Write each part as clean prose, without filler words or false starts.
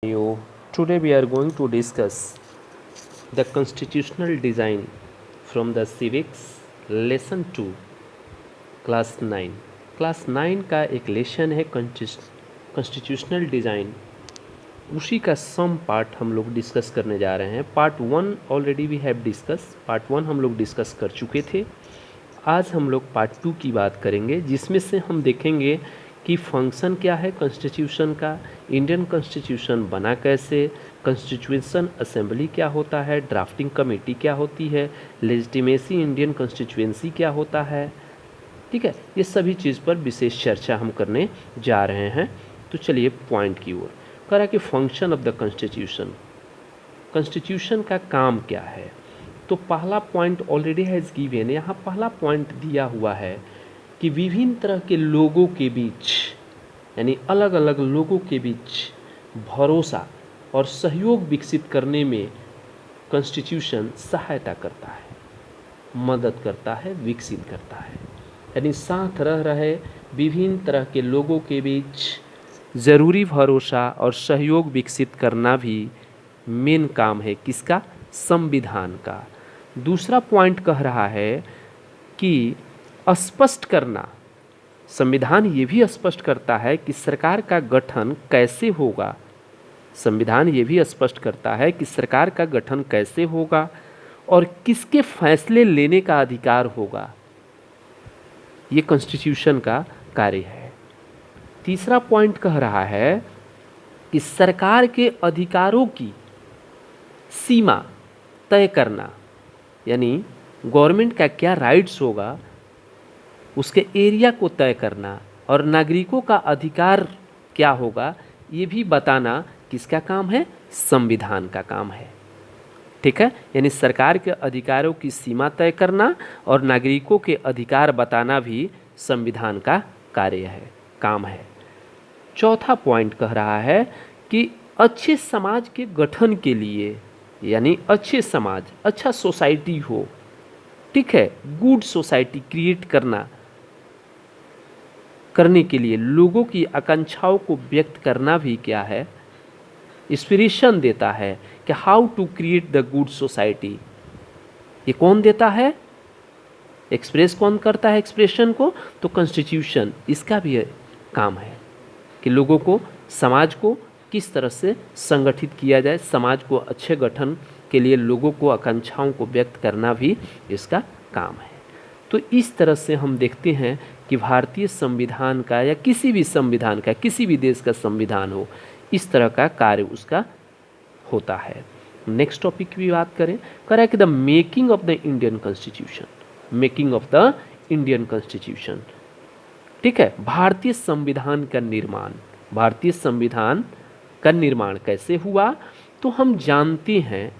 You. Today we are going to discuss the constitutional design from the civics lesson 2 class 9। Class 9 का एक lesson है constitutional design. उसी का some part हम लोग डिस्कस करने जा रहे हैं। Part 1 already we have discuss, part 1 हम लोग डिस्कस कर चुके थे। आज हम लोग पार्ट 2 की बात करेंगे, जिसमें से हम देखेंगे कि फंक्शन क्या है कॉन्स्टिट्यूशन का, इंडियन कॉन्स्टिट्यूशन बना कैसे, कॉन्स्टिट्यूशन असेंबली क्या होता है, ड्राफ्टिंग कमेटी क्या होती है, लेजिटिमेसी इंडियन कॉन्स्टिट्यूएंसी क्या होता है। ठीक है, ये सभी चीज़ पर विशेष चर्चा हम करने जा रहे हैं। तो चलिए पॉइंट की ओर। कह रहा है कि function of the constitution, constitution का काम क्या है। तो पहला पॉइंट ऑलरेडी हैज़ गिवन, यहाँ पहला पॉइंट दिया हुआ है कि विभिन्न तरह के लोगों के बीच, यानी अलग अलग लोगों के बीच भरोसा और सहयोग विकसित करने में कॉन्स्टिट्यूशन सहायता करता है, मदद करता है, विकसित करता है। यानी साथ रह रहे विभिन्न तरह के लोगों के बीच ज़रूरी भरोसा और सहयोग विकसित करना भी मेन काम है किसका, संविधान का। दूसरा पॉइंट कह रहा है कि स्पष्ट करना, संविधान ये भी स्पष्ट करता है कि सरकार का गठन कैसे होगा। संविधान ये भी स्पष्ट करता है कि सरकार का गठन कैसे होगा और किसके फैसले लेने का अधिकार होगा। ये कॉन्स्टिट्यूशन का कार्य है। तीसरा पॉइंट कह रहा है कि सरकार के अधिकारों की सीमा तय करना, यानी गवर्नमेंट का क्या राइट्स होगा उसके एरिया को तय करना और नागरिकों का अधिकार क्या होगा ये भी बताना किसका काम है, संविधान का काम है। ठीक है, यानी सरकार के अधिकारों की सीमा तय करना और नागरिकों के अधिकार बताना भी संविधान का कार्य है, काम है। चौथा पॉइंट कह रहा है कि अच्छे समाज के गठन के लिए, यानी अच्छे समाज, अच्छा सोसाइटी हो, ठीक है, गुड सोसाइटी क्रिएट करने के लिए लोगों की आकांक्षाओं को व्यक्त करना भी क्या है, इंस्पिरेशन देता है कि how to create the good society. ये कौन देता है, एक्सप्रेस कौन करता है एक्सप्रेशन को, तो कॉन्स्टिट्यूशन इसका भी काम है कि लोगों को, समाज को किस तरह से संगठित किया जाए, समाज को अच्छे गठन के लिए लोगों को आकांक्षाओं को व्यक्त करना भी इसका काम है। तो इस तरह से हम देखते हैं कि भारतीय संविधान का या किसी भी संविधान का, किसी भी देश का संविधान हो, इस तरह का कार्य उसका होता है। नेक्स्ट टॉपिक की बात करें, कह रहा है कि the making of the Indian constitution, making of the Indian constitution. ठीक है, भारतीय संविधान का निर्माण, भारतीय संविधान का निर्माण कैसे हुआ, तो हम जानते हैं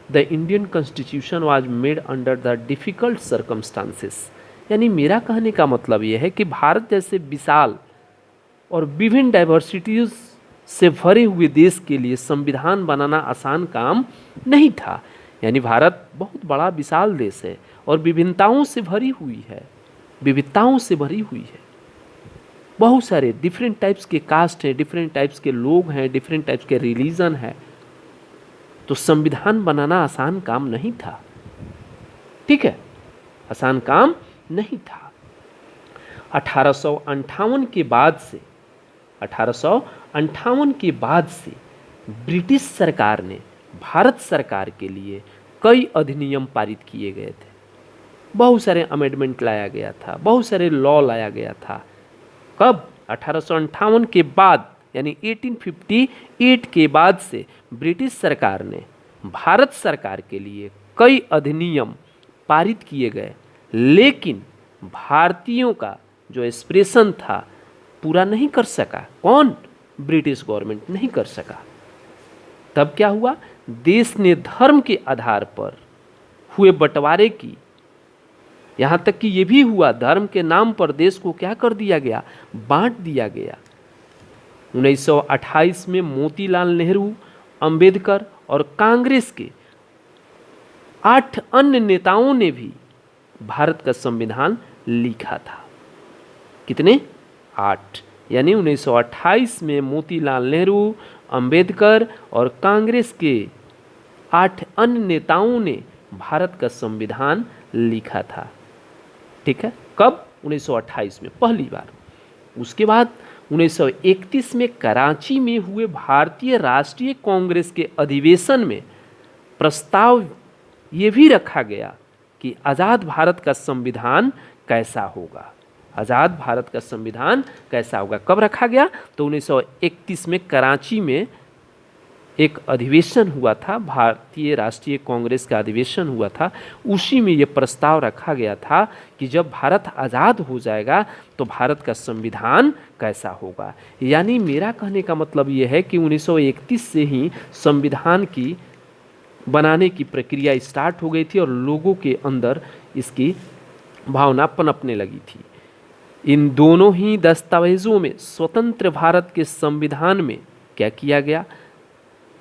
the Indian constitution was made under the difficult circumstances. यानी मेरा कहने का मतलब ये है कि भारत जैसे विशाल और विभिन्न डाइवर्सिटीज़ से भरे हुए देश के लिए संविधान बनाना आसान काम नहीं था। यानी भारत बहुत बड़ा विशाल देश है और विभिन्नताओं से भरी हुई है, विविधताओं से भरी हुई है। बहुत सारे डिफरेंट टाइप्स के कास्ट हैं, डिफरेंट टाइप्स के लोग हैं, डिफरेंट टाइप्स के रिलीजन है। तो संविधान बनाना आसान काम नहीं था। ठीक है, आसान काम नहीं था। 1858 के बाद से, 1858 के बाद से ब्रिटिश सरकार ने भारत सरकार के लिए कई अधिनियम पारित किए गए थे, बहुत सारे अमेंडमेंट लाया गया था, बहुत सारे लॉ लाया गया था। कब, 1858 के बाद, यानी 1858 के बाद से ब्रिटिश सरकार ने भारत सरकार के लिए कई अधिनियम पारित किए गए, लेकिन भारतीयों का जो एक्सप्रेशन था पूरा नहीं कर सका। कौन, ब्रिटिश गवर्नमेंट नहीं कर सका। तब क्या हुआ, देश ने धर्म के आधार पर हुए बंटवारे की, यहाँ तक कि ये भी हुआ धर्म के नाम पर देश को क्या कर दिया गया, बांट दिया गया। 1928 में मोतीलाल नेहरू, अंबेडकर और कांग्रेस के 8 अन्य नेताओं ने भी भारत का संविधान लिखा था। कितने, 8। यानी 1928 में मोतीलाल नेहरू, अंबेडकर और कांग्रेस के 8 अन्य नेताओं ने भारत का संविधान लिखा था। ठीक है, कब? 1928 में पहली बार। उसके बाद 1931 में कराची में हुए भारतीय राष्ट्रीय कांग्रेस के अधिवेशन में प्रस्ताव ये भी रखा गया कि आज़ाद भारत का संविधान कैसा होगा। आज़ाद भारत का संविधान कैसा होगा कब रखा गया? तो 1931 में कराची में एक अधिवेशन हुआ था, भारतीय राष्ट्रीय कांग्रेस का अधिवेशन हुआ था। उसी में ये प्रस्ताव रखा गया था कि जब भारत आज़ाद हो जाएगा तो भारत का संविधान कैसा होगा। यानी मेरा कहने का मतलब ये है कि 1931 से ही संविधान की बनाने की प्रक्रिया स्टार्ट हो गई थी और लोगों के अंदर इसकी भावना पनपने लगी थी। इन दोनों ही दस्तावेजों में स्वतंत्र भारत के संविधान में क्या किया गया?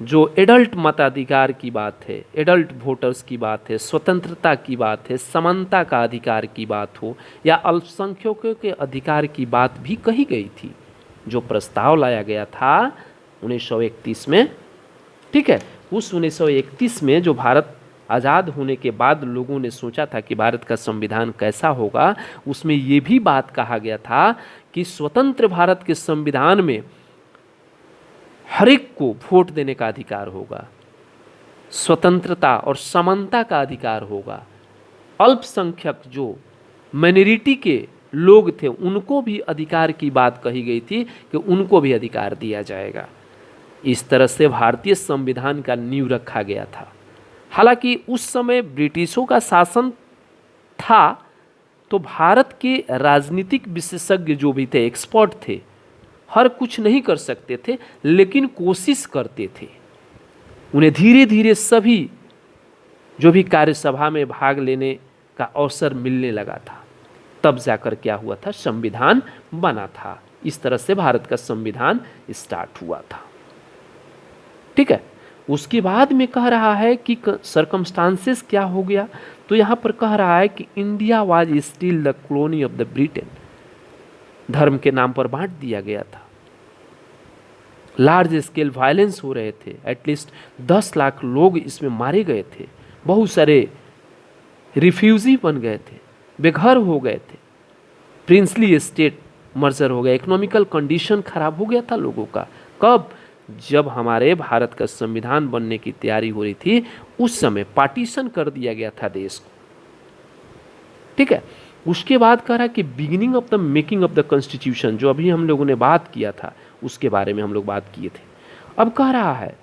जो एडल्ट मताधिकार की बात है, एडल्ट वोटर्स की बात है, स्वतंत्रता की बात है, समानता का अधिकार की बात हो या अल्पसंख्यकों के अधिकार की बात भी कही गई थी। जो प्रस्ताव लाया गया था 1931 में, ठीक है, उस 1931 में जो भारत आज़ाद होने के बाद लोगों ने सोचा था कि भारत का संविधान कैसा होगा, उसमें ये भी बात कहा गया था कि स्वतंत्र भारत के संविधान में हर एक को वोट देने का अधिकार होगा, स्वतंत्रता और समानता का अधिकार होगा, अल्पसंख्यक जो माइनॉरिटी के लोग थे उनको भी अधिकार की बात कही गई थी कि उनको भी अधिकार दिया जाएगा। इस तरह से भारतीय संविधान का नींव रखा गया था। हालांकि उस समय ब्रिटिशों का शासन था तो भारत के राजनीतिक विशेषज्ञ जो भी थे, एक्सपर्ट थे, हर कुछ नहीं कर सकते थे लेकिन कोशिश करते थे। उन्हें धीरे धीरे सभी जो भी कार्यसभा में भाग लेने का अवसर मिलने लगा था, तब जाकर क्या हुआ था? संविधान बना था। इस तरह से भारत का संविधान स्टार्ट हुआ था। ठीक है, उसके बाद में कह रहा है कि सर्कमस्टांसेस क्या हो गया, तो यहाँ पर कह रहा है कि India was still the colony of the Britain. धर्म के नाम पर बांट दिया गया था, लार्ज स्केल वायलेंस हो रहे थे, एटलीस्ट 10 लाख लोग इसमें मारे गए थे, बहुत सारे रिफ्यूजी बन गए थे, बेघर हो गए थे, प्रिंसली स्टेट मर्जर हो गया, इकोनॉमिकल कंडीशन खराब हो गया था लोगों का। कब? जब हमारे भारत का संविधान बनने की तैयारी हो रही थी, उस समय पार्टीशन कर दिया गया था देश को। ठीक है, उसके बाद कह रहा कि beginning of the making of the constitution, जो अभी हम लोगों ने बात किया था उसके बारे में हम लोग बात किए थे। अब कह रहा है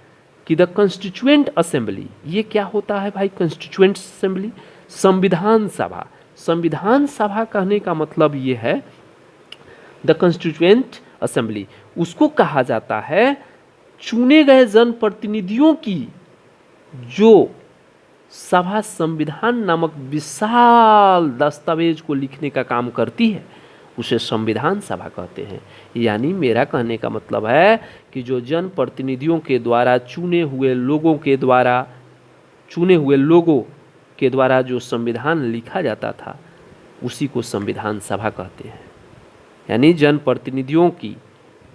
कि द कॉन्स्टिट्यूएंट असेंबली, ये क्या होता है भाई? कॉन्स्टिट्यूएंट असेंबली, संविधान सभा। संविधान सभा कहने का मतलब ये है, द कॉन्स्टिट्यूएंट असेंबली उसको कहा जाता है चुने गए जनप्रतिनिधियों की जो सभा संविधान नामक विशाल दस्तावेज को लिखने का काम करती है, उसे संविधान सभा कहते हैं। यानी मेरा कहने का मतलब है कि जो जनप्रतिनिधियों के द्वारा चुने हुए लोगों के द्वारा जो संविधान लिखा जाता था उसी को संविधान सभा कहते हैं। यानी जनप्रतिनिधियों की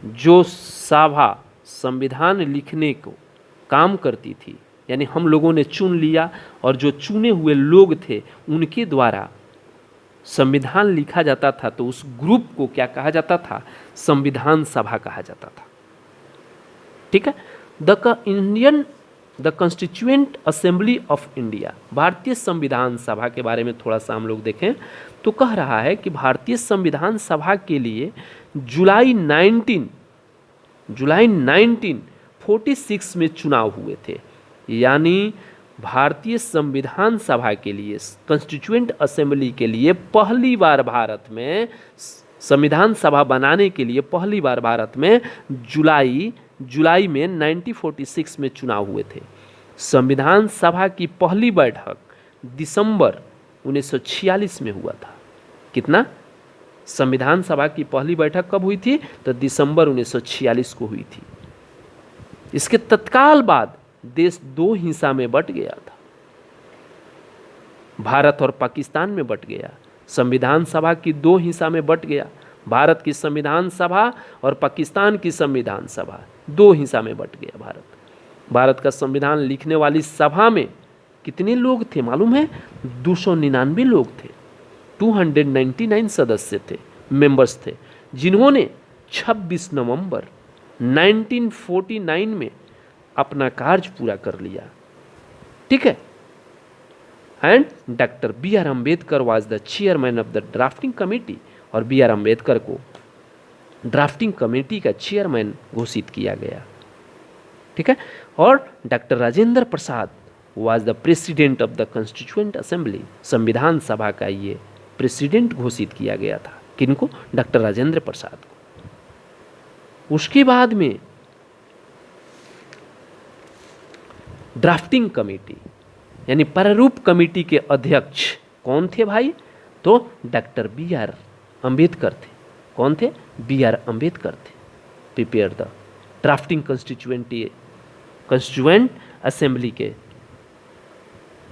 जो सभा संविधान लिखने को काम करती थी, यानी हम लोगों ने चुन लिया और जो चुने हुए लोग थे उनके द्वारा संविधान लिखा जाता था, तो उस ग्रुप को क्या कहा जाता था? संविधान सभा कहा जाता था। ठीक है, the constituent assembly of India, भारतीय संविधान सभा के बारे में थोड़ा सा हम लोग देखें तो कह रहा है कि भारतीय संविधान सभा के लिए जुलाई 1946 में चुनाव हुए थे। यानी भारतीय संविधान सभा के लिए, कॉन्स्टिट्यूएंट असेंबली के लिए पहली बार भारत में, संविधान सभा बनाने के लिए पहली बार भारत में जुलाई में 1946 में चुनाव हुए थे। संविधान सभा की पहली बैठक दिसंबर 1946 में हुआ था। कितना? संविधान सभा की पहली बैठक कब हुई थी? तो दिसंबर 1946 को हुई थी। इसके तत्काल बाद देश 2 हिस्सा में बंट गया था, भारत और पाकिस्तान में बंट गया। संविधान सभा की 2 हिस्सा में बंट गया, भारत की संविधान सभा और पाकिस्तान की संविधान सभा दो हिस्सा में बट गया भारत का संविधान लिखने वाली सभा में कितने लोग थे मालूम है? 299 लोग थे, 299 सदस्य थे, मेंबर्स थे, जिन्होंने 26 नवंबर 1949 में अपना कार्य पूरा कर लिया। ठीक है। And doctor B R Ambedkar was the chairman of the drafting committee, और बी आर अम्बेडकर को ड्राफ्टिंग कमेटी का चेयरमैन घोषित किया गया। ठीक है। और doctor Rajendra Prasad was the president of the constituent assembly, संविधान सभा का ये प्रेसिडेंट घोषित किया गया था। किनको? डॉक्टर राजेंद्र प्रसाद को। उसके बाद में ड्राफ्टिंग कमेटी यानी प्रारूप कमेटी के अध्यक्ष कौन थे भाई? तो डॉक्टर बी आर अम्बेडकर थे। कौन थे? बी आर अम्बेडकर थे। Prepare the drafting constituent assembly के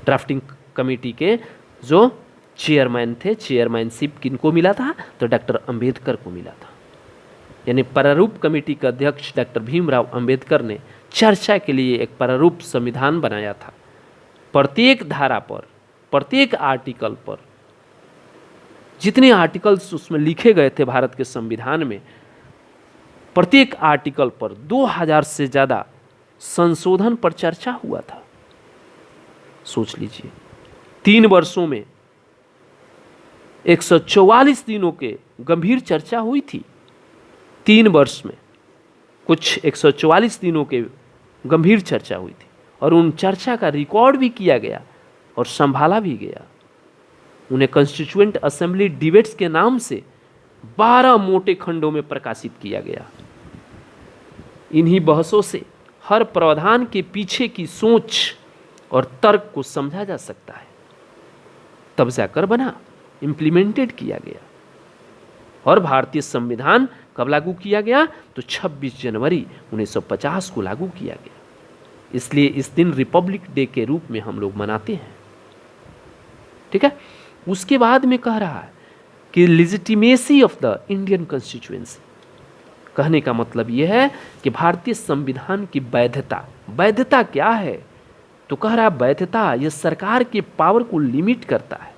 ड्राफ्टिंग कमेटी के जो चेयरमैन थे, चेयरमैनशिप किनको मिला था? तो डॉक्टर अम्बेडकर को मिला था। यानी प्रारूप कमेटी का अध्यक्ष डॉक्टर भीमराव अम्बेडकर ने चर्चा के लिए एक प्रारूप संविधान बनाया था। प्रत्येक धारा पर, प्रत्येक आर्टिकल पर, जितने आर्टिकल्स उसमें लिखे गए थे भारत के संविधान में, प्रत्येक आर्टिकल पर 2000 से ज़्यादा संशोधन पर चर्चा हुआ था। सोच लीजिए, 3 वर्षों में 144 दिनों के गंभीर चर्चा हुई थी। 3 वर्ष में कुछ 144 दिनों के गंभीर चर्चा हुई थी, और उन चर्चा का रिकॉर्ड भी किया गया और संभाला भी गया। उन्हें कॉन्स्टिट्यूएंट असेंबली डिबेट्स के नाम से 12 मोटे खंडों में प्रकाशित किया गया। इन्हीं बहसों से हर प्रावधान के पीछे की सोच और तर्क को समझा जा सकता है। तब जाकर बना, इम्प्लीमेंटेड किया गया। और भारतीय संविधान कब लागू किया गया? तो 26 जनवरी 1950 को लागू किया गया। इसलिए इस दिन रिपब्लिक डे के रूप में हम लोग मनाते हैं। ठीक है। उसके बाद में कह रहा है कि legitimacy of the Indian constituency, कहने का मतलब यह है कि भारतीय संविधान की वैधता। वैधता क्या है? तो कह रहा है वैधता यह सरकार के पावर को लिमिट करता है,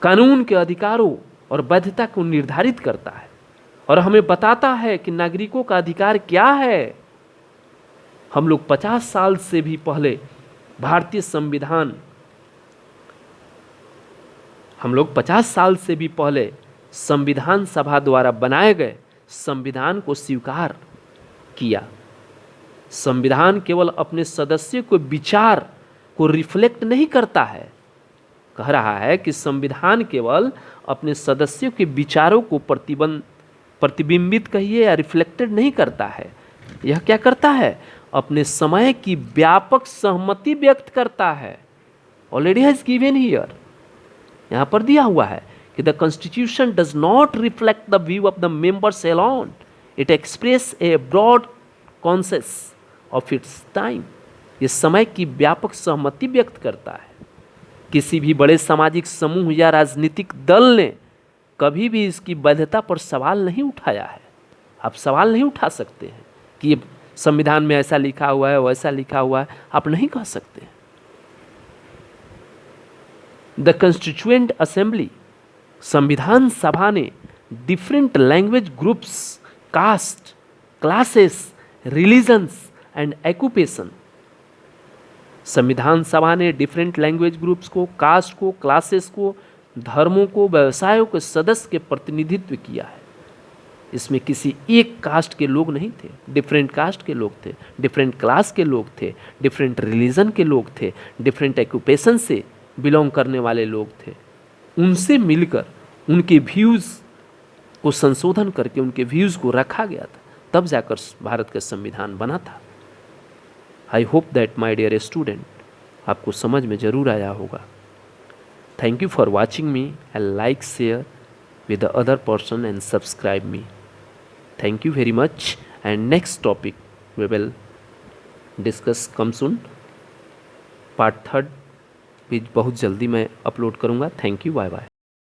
कानून के अधिकारों और वैधता को निर्धारित करता है, और हमें बताता है कि नागरिकों का अधिकार क्या है। हम लोग 50 साल से भी पहले भारतीय संविधान, हम लोग 50 साल से भी पहले संविधान सभा द्वारा बनाए गए संविधान को स्वीकार किया। संविधान केवल अपने सदस्यों के विचार को रिफ्लेक्ट नहीं करता है। कह रहा है कि संविधान केवल अपने सदस्यों के विचारों को प्रतिबिंबित कहिए या रिफ्लेक्टेड नहीं करता है। यह क्या करता है? अपने समय की व्यापक सहमति व्यक्त करता है। ऑलरेडी हैज गिवन हियर, यहाँ पर दिया हुआ है कि the constitution does not reflect the view of the members alone, it express a broad consensus of its time. ये समय की व्यापक सहमति व्यक्त करता है। किसी भी बड़े सामाजिक समूह या राजनीतिक दल ने कभी भी इसकी वैधता पर सवाल नहीं उठाया है। आप सवाल नहीं उठा सकते हैं कि ये संविधान में ऐसा लिखा हुआ है, वैसा लिखा हुआ है, आप नहीं कह सकते। द कॉन्स्टिट्यूएंट असेंबली, संविधान सभा ने different language groups, caste, classes, religions and occupation, संविधान सभा ने डिफरेंट लैंग्वेज ग्रुप्स को, कास्ट को, क्लासेस को, धर्मों को, व्यवसायों के सदस्य के प्रतिनिधित्व किया है। इसमें किसी एक कास्ट के लोग नहीं थे, डिफरेंट कास्ट के लोग थे, डिफरेंट क्लास के लोग थे, डिफरेंट रिलीजन के लोग थे, डिफरेंट ऑक्यूपेशन से बिलोंग करने वाले लोग थे। उनसे मिलकर उनके व्यूज़ को संशोधन करके उनके व्यूज़ को रखा गया था, तब जाकर भारत का संविधान बना था। I hope that my dear student, आपको समझ में ज़रूर आया होगा। Thank you for watching me and like, share with the other person and subscribe me. Thank you very much, and next topic we will discuss come soon. Part 3 भी बहुत जल्दी मैं अपलोड करूँगा। Thank you, bye bye.